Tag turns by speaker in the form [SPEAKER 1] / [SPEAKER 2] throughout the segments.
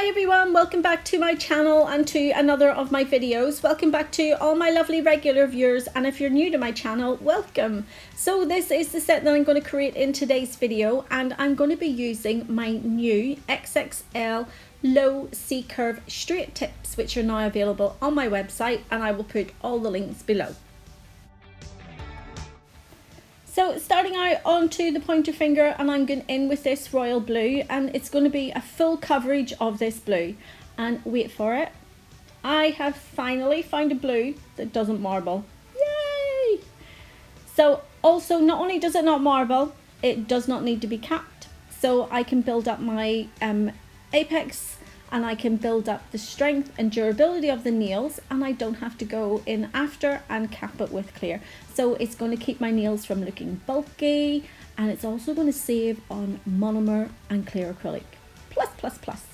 [SPEAKER 1] Hi everyone, welcome back to my channel and to another of my videos. Welcome back to all my lovely regular viewers, and if you're new to my channel, welcome. So this is the set that I'm going to create in today's video, and I'm going to be using my new XXL low C-curve straight tips, which are now available on my website, and I will put all the links below. So starting out onto the pointer finger, and I'm going in with this royal blue, and it's going to be a full coverage of this blue. And wait for it, I have finally found a blue that doesn't marble. Yay! So also, not only does it not marble, it does not need to be capped. So I can build up my apex, and I can build up the strength and durability of the nails, and I don't have to go in after and cap it with clear. So it's going to keep my nails from looking bulky, and it's also going to save on monomer and clear acrylic. Plus, plus, plus.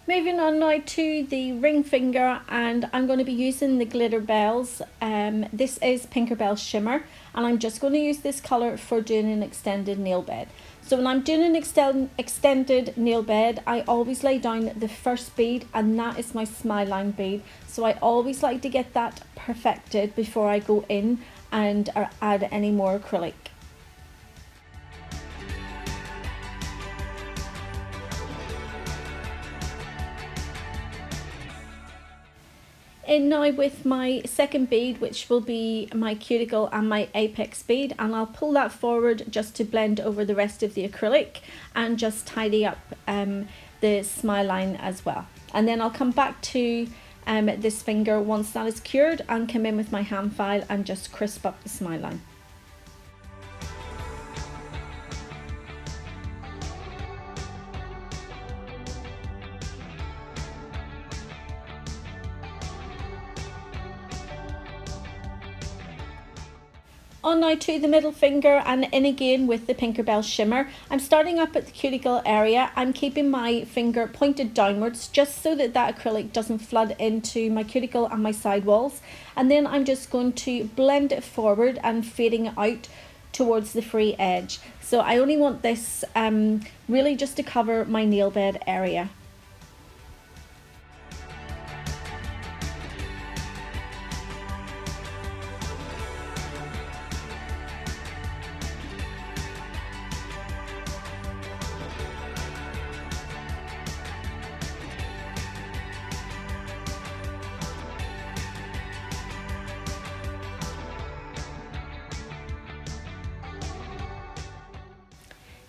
[SPEAKER 1] Moving on now to the ring finger, and I'm going to be using the glitter bells. This is Pinkerbell Shimmer, and I'm just going to use this colour for doing an extended nail bed. So when I'm doing an extended nail bed, I always lay down the first bead, and that is my smile line bead. So I always like to get that perfected before I go in and add any more acrylic. In now with my second bead, which will be my cuticle and my apex bead, and I'll pull that forward just to blend over the rest of the acrylic and just tidy up the smile line as well. And then I'll come back to this finger once that is cured and come in with my hand file and just crisp up the smile line. On now to the middle finger, and in again with the Pinkerbell Shimmer. I'm starting up at the cuticle area. I'm keeping my finger pointed downwards just so that that acrylic doesn't flood into my cuticle and my side walls. And then I'm just going to blend it forward and fading it out towards the free edge. So I only want this really just to cover my nail bed area.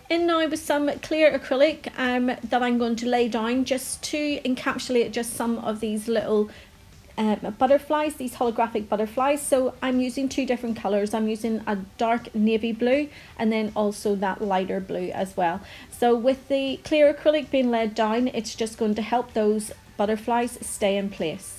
[SPEAKER 1] In now with some clear acrylic that I'm going to lay down just to encapsulate just some of these little butterflies, these holographic butterflies. So I'm using two different colors. I'm using a dark navy blue and then also that lighter blue as well. So with the clear acrylic being laid down, it's just going to help those butterflies stay in place.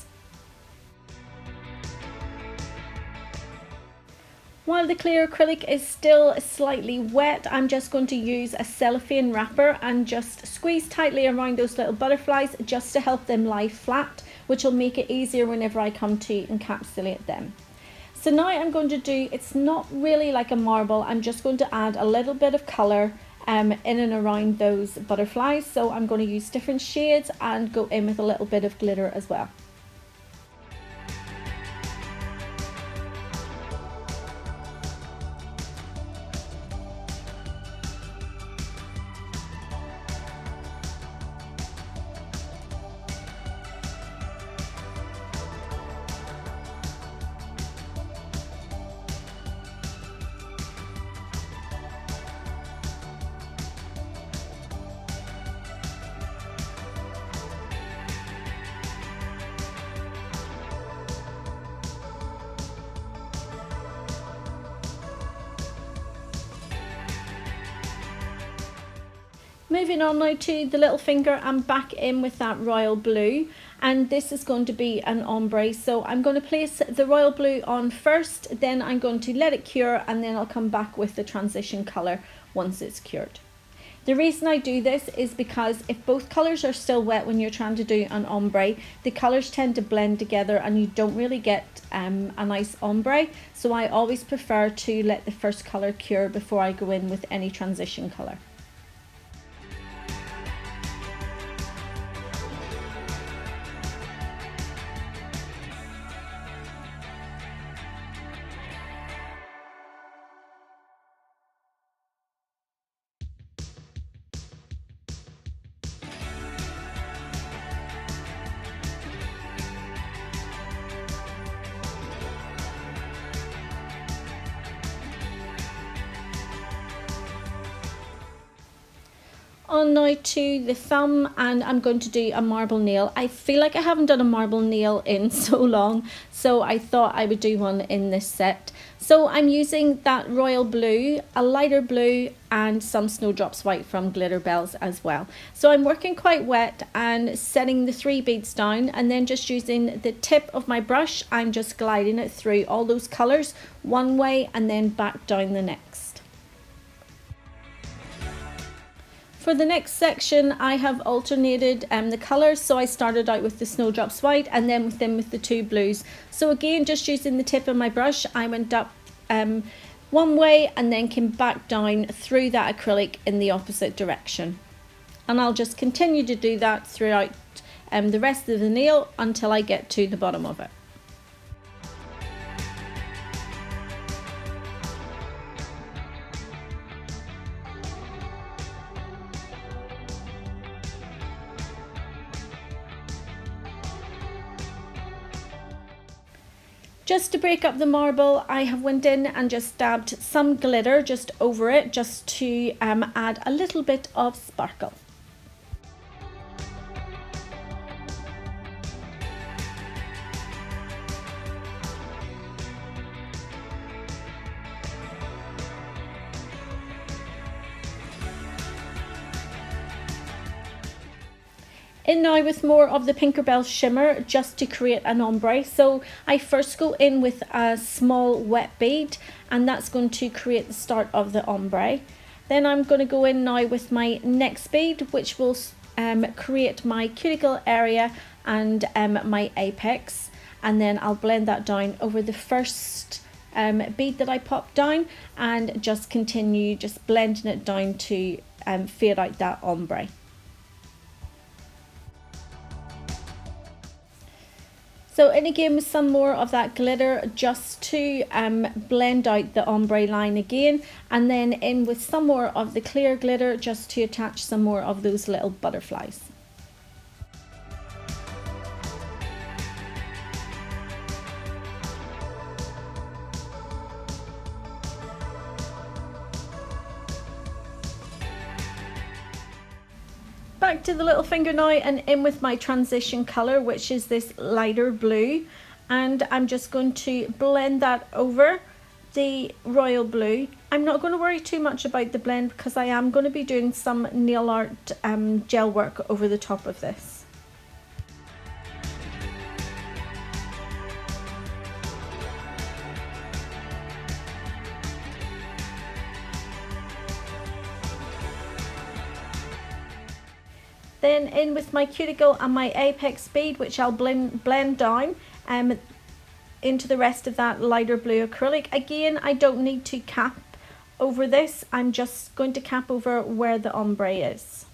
[SPEAKER 1] While the clear acrylic is still slightly wet, I'm just going to use a cellophane wrapper and just squeeze tightly around those little butterflies just to help them lie flat, which will make it easier whenever I come to encapsulate them. So now I'm going to do, it's not really like a marble, I'm just going to add a little bit of colour in and around those butterflies. So I'm going to use different shades and go in with a little bit of glitter as well. Moving on now to the little finger, I'm back in with that royal blue, and this is going to be an ombre. So I'm going to place the royal blue on first, then I'm going to let it cure, and then I'll come back with the transition colour once it's cured. The reason I do this is because if both colours are still wet when you're trying to do an ombre, the colours tend to blend together and you don't really get a nice ombre. So I always prefer to let the first colour cure before I go in with any transition colour. On now to the thumb, and I'm going to do a marble nail. I feel like I haven't done a marble nail in so long, so I thought I would do one in this set. So I'm using that royal blue, a lighter blue, and some snowdrops white from Glitter Bells as well. So I'm working quite wet and setting the 3 beads down, and then just using the tip of my brush, I'm just gliding it through all those colours one way and then back down the next. For the next section, I have alternated the colours. So I started out with the snowdrops white and then with the 2 blues. So again, just using the tip of my brush, I went up one way and then came back down through that acrylic in the opposite direction. And I'll just continue to do that throughout the rest of the nail until I get to the bottom of it. Just to break up the marble, I have went in and just dabbed some glitter just over it, just to add a little bit of sparkle. In now with more of the Tinkerbell shimmer just to create an ombre. So I first go in with a small wet bead, and that's going to create the start of the ombre. Then I'm going to go in now with my next bead, which will create my cuticle area and my apex, and then I'll blend that down over the first bead that I popped down, and just continue just blending it down to fade out that ombre. So in again with some more of that glitter just to blend out the ombre line again, and then in with some more of the clear glitter just to attach some more of those little butterflies. Back to the little finger now and in with my transition colour, which is this lighter blue, and I'm just going to blend that over the royal blue. I'm not going to worry too much about the blend because I am going to be doing some nail art gel work over the top of this. Then in with my cuticle and my apex bead, which I'll blend down into the rest of that lighter blue acrylic. Again, I don't need to cap over this. I'm just going to cap over where the ombre is.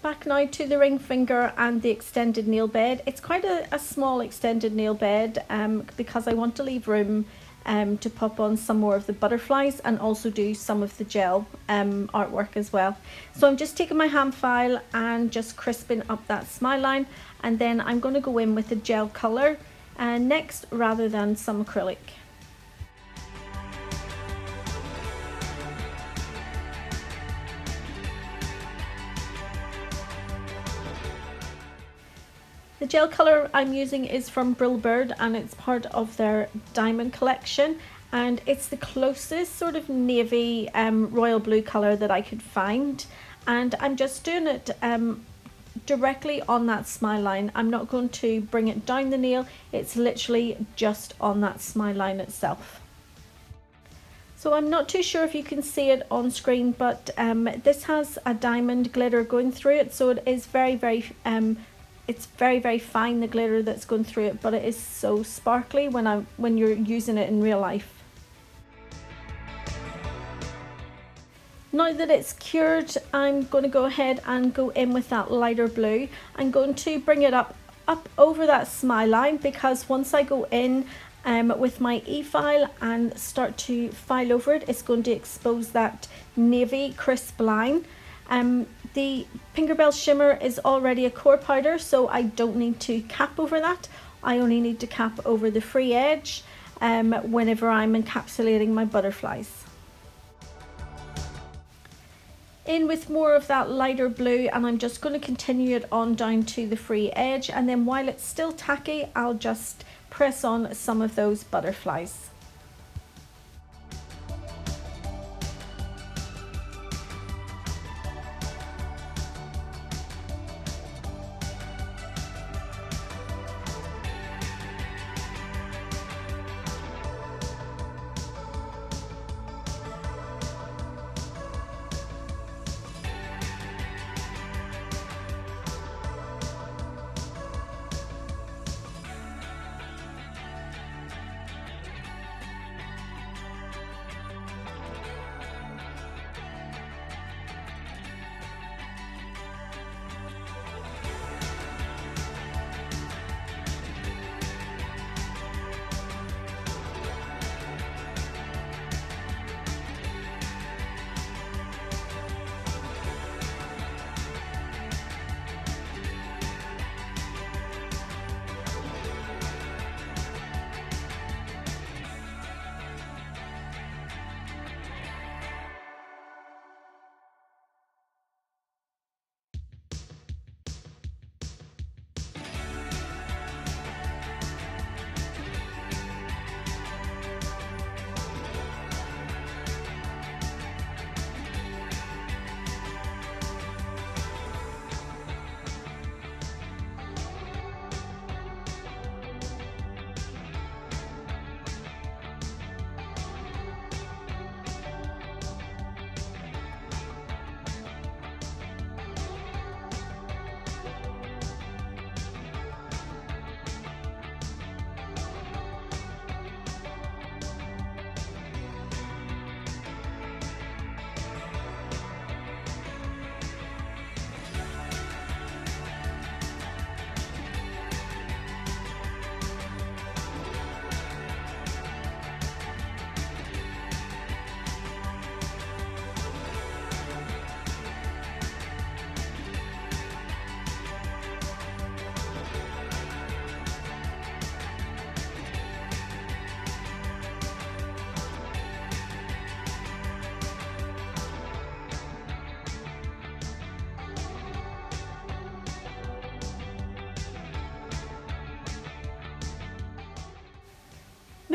[SPEAKER 1] Back now to the ring finger and the extended nail bed. It's quite a small extended nail bed because I want to leave room to pop on some more of the butterflies and also do some of the gel artwork as well. So I'm just taking my hand file and just crisping up that smile line, and then I'm going to go in with the gel colour next rather than some acrylic. The gel colour I'm using is from Bird and it's part of their diamond collection, and it's the closest sort of navy royal blue colour that I could find, and I'm just doing it directly on that smile line. I'm not going to bring it down the nail, it's literally just on that smile line itself. So I'm not too sure if you can see it on screen, but this has a diamond glitter going through it, so it is it's very fine, the glitter that's going through it, but it is so sparkly when you're using it in real life. Now that it's cured, I'm going to go ahead and go in with that lighter blue. I'm going to bring it up over that smile line, because once I go in with my e-file and start to file over it, it's going to expose that navy crisp line. The Tinkerbell shimmer is already a core powder, so I don't need to cap over that. I only need to cap over the free edge whenever I'm encapsulating my butterflies. In with more of that lighter blue, and I'm just going to continue it on down to the free edge, and then while it's still tacky, I'll just press on some of those butterflies.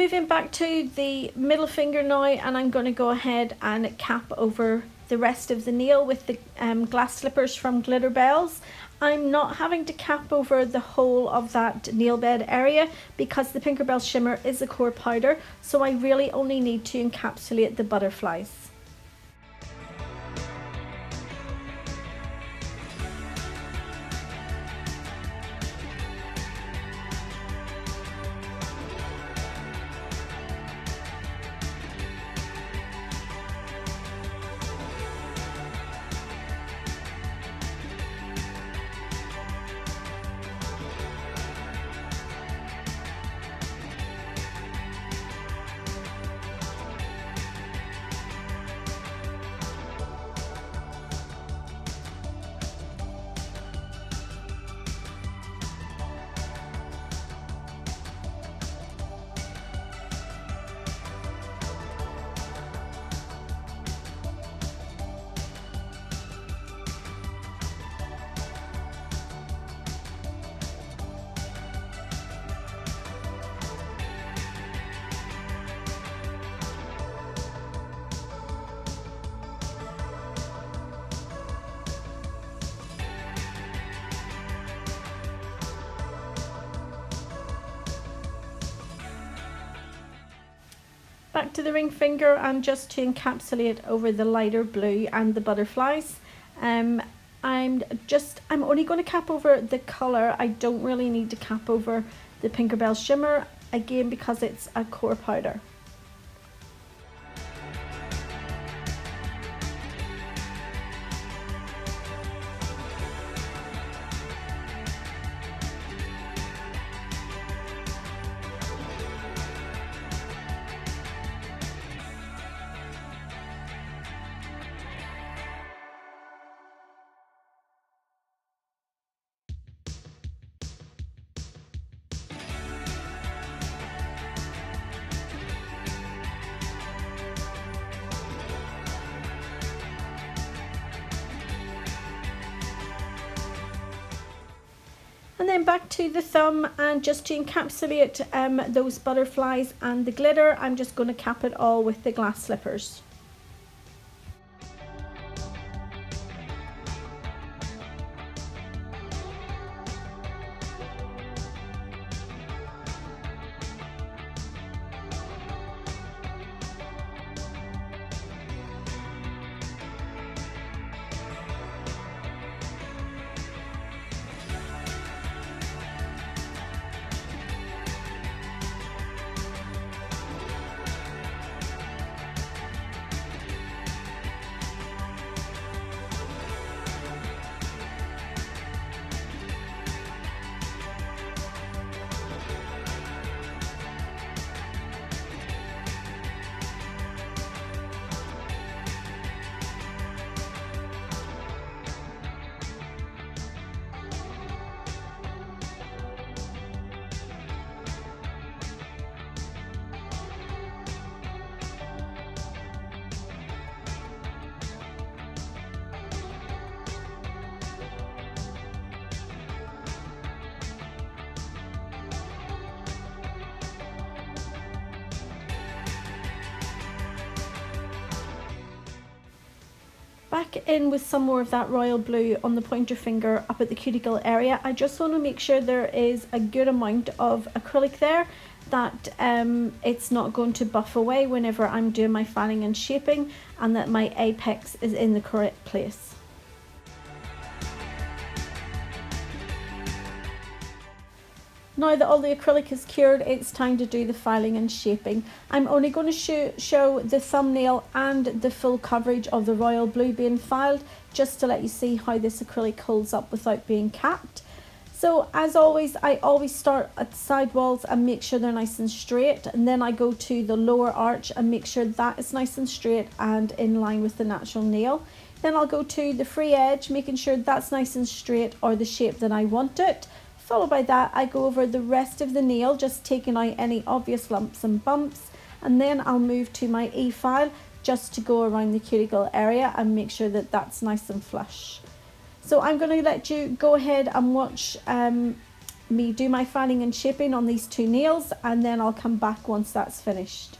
[SPEAKER 1] Moving back to the middle finger now, and I'm going to go ahead and cap over the rest of the nail with the glass slippers from Glitter Bells. I'm not having to cap over the whole of that nail bed area because the Tinkerbell shimmer is a core powder, so I really only need to encapsulate the butterflies. Back to the ring finger, and just to encapsulate over the lighter blue and the butterflies. I'm only going to cap over the colour. I don't really need to cap over the Tinkerbell shimmer, again because it's a core powder. And then back to the thumb, and just to encapsulate those butterflies and the glitter, I'm just going to cap it all with the glass slippers. Back in with some more of that royal blue on the pointer finger up at the cuticle area. I just want to make sure there is a good amount of acrylic there, that it's not going to buff away whenever I'm doing my filing and shaping, and that my apex is in the correct place. Now that all the acrylic is cured, it's time to do the filing and shaping. I'm only going to show the thumbnail and the full coverage of the royal blue being filed, just to let you see how this acrylic holds up without being capped. So as always, I always start at the side walls and make sure they're nice and straight, and then I go to the lower arch and make sure that is nice and straight and in line with the natural nail. Then I'll go to the free edge, making sure that's nice and straight, or the shape that I want it. Followed by that, I go over the rest of the nail, just taking out any obvious lumps and bumps, and then I'll move to my E-file just to go around the cuticle area and make sure that that's nice and flush. So I'm going to let you go ahead and watch me do my filing and shaping on these two nails, and then I'll come back once that's finished.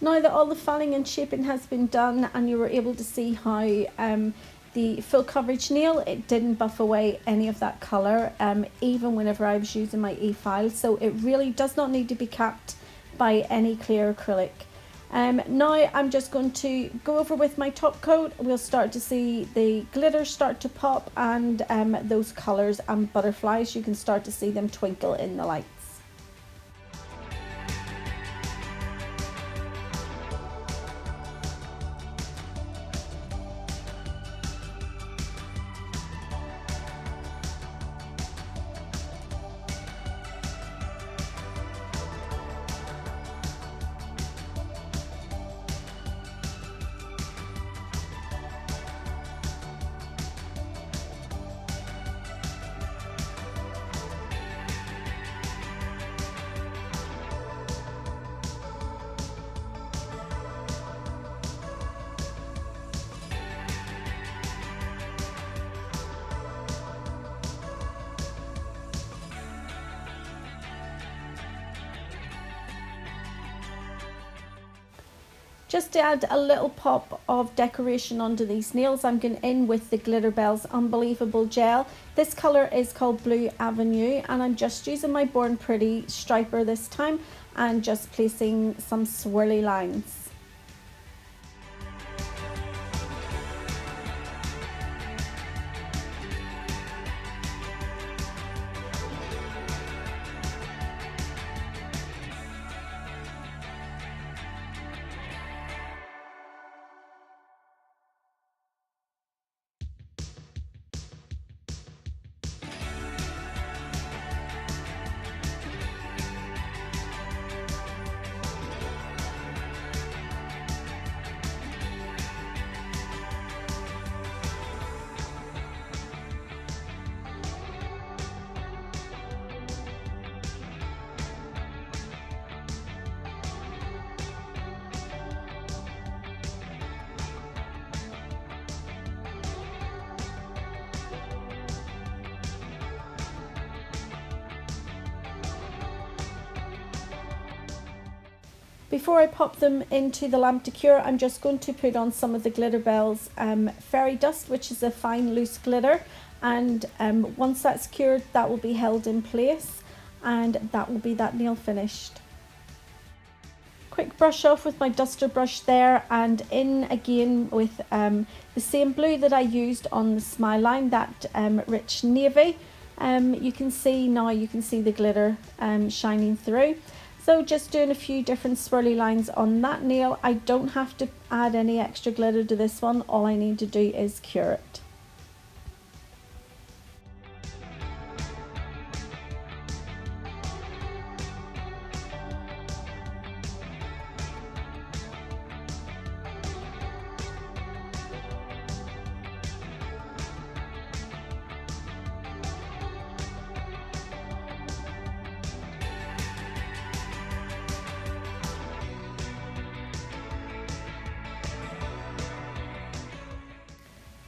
[SPEAKER 1] Now that all the filing and shaping has been done, and you were able to see how the full coverage nail, it didn't buff away any of that colour, even whenever I was using my e-file, so it really does not need to be capped by any clear acrylic. Now I'm just going to go over with my top coat. We'll start to see the glitter start to pop, and those colours and butterflies, you can start to see them twinkle in the lights. Just to add a little pop of decoration onto these nails, I'm going in with the Glitter Bells Unbelievable Gel. This colour is called Blue Avenue, and I'm just using my Born Pretty striper this time and just placing some swirly lines. Before I pop them into the lamp to cure, I'm just going to put on some of the Glitterbels Fairy Dust, which is a fine loose glitter, and once that's cured, that will be held in place, and that will be that nail finished. Quick brush off with my duster brush there, and in again with the same blue that I used on the smile line, that rich navy. You can see the glitter shining through. So just doing a few different swirly lines on that nail. I don't have to add any extra glitter to this one. All I need to do is cure it.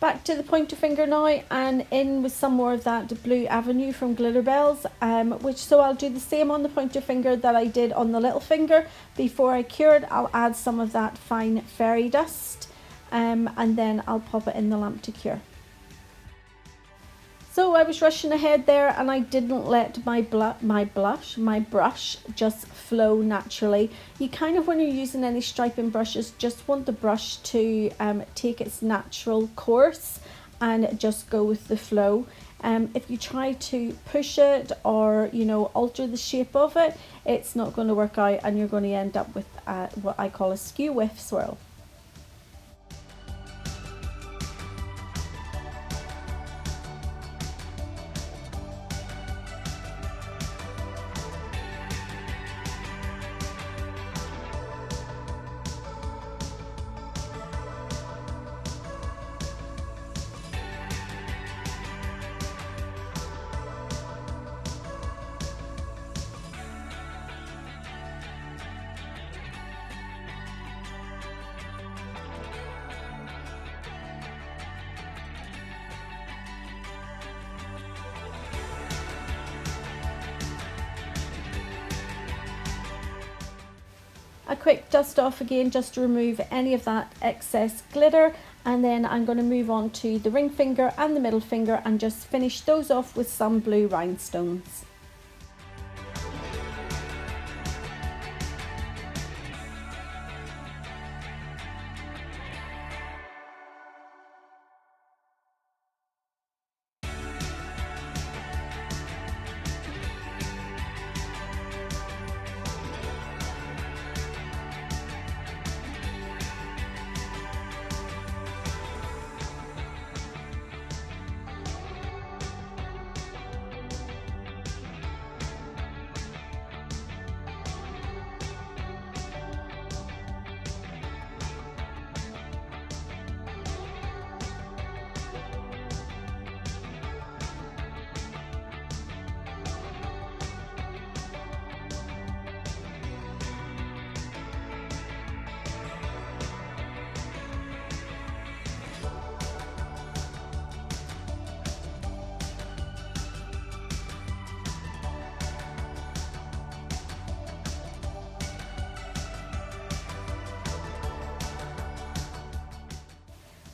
[SPEAKER 1] Back to the pointer finger now, and in with some more of that Blue Avenue from Glitterbels, so I'll do the same on the pointer finger that I did on the little finger. Before I cure it, I'll add some of that fine fairy dust, and then I'll pop it in the lamp to cure. So I was rushing ahead there, and I didn't let my brush just flow naturally. You kind of, when you're using any striping brushes, just want the brush to take its natural course and just go with the flow. If you try to push it or, you know, alter the shape of it, it's not going to work out, and you're going to end up with what I call a skew whiff swirl. A quick dust off again just to remove any of that excess glitter, and then I'm going to move on to the ring finger and the middle finger and just finish those off with some blue rhinestones.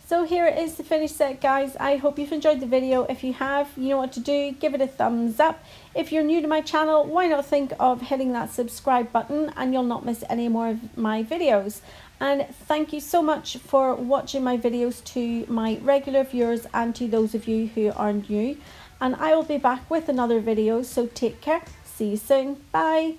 [SPEAKER 1] So here is the finished set, guys. I hope you've enjoyed the video. If you have, you know what to do. Give it a thumbs up. If you're new to my channel, why not think of hitting that subscribe button, and you'll not miss any more of my videos. And thank you so much for watching my videos, to my regular viewers and to those of you who are new. And I will be back with another video, so take care. See you soon. Bye.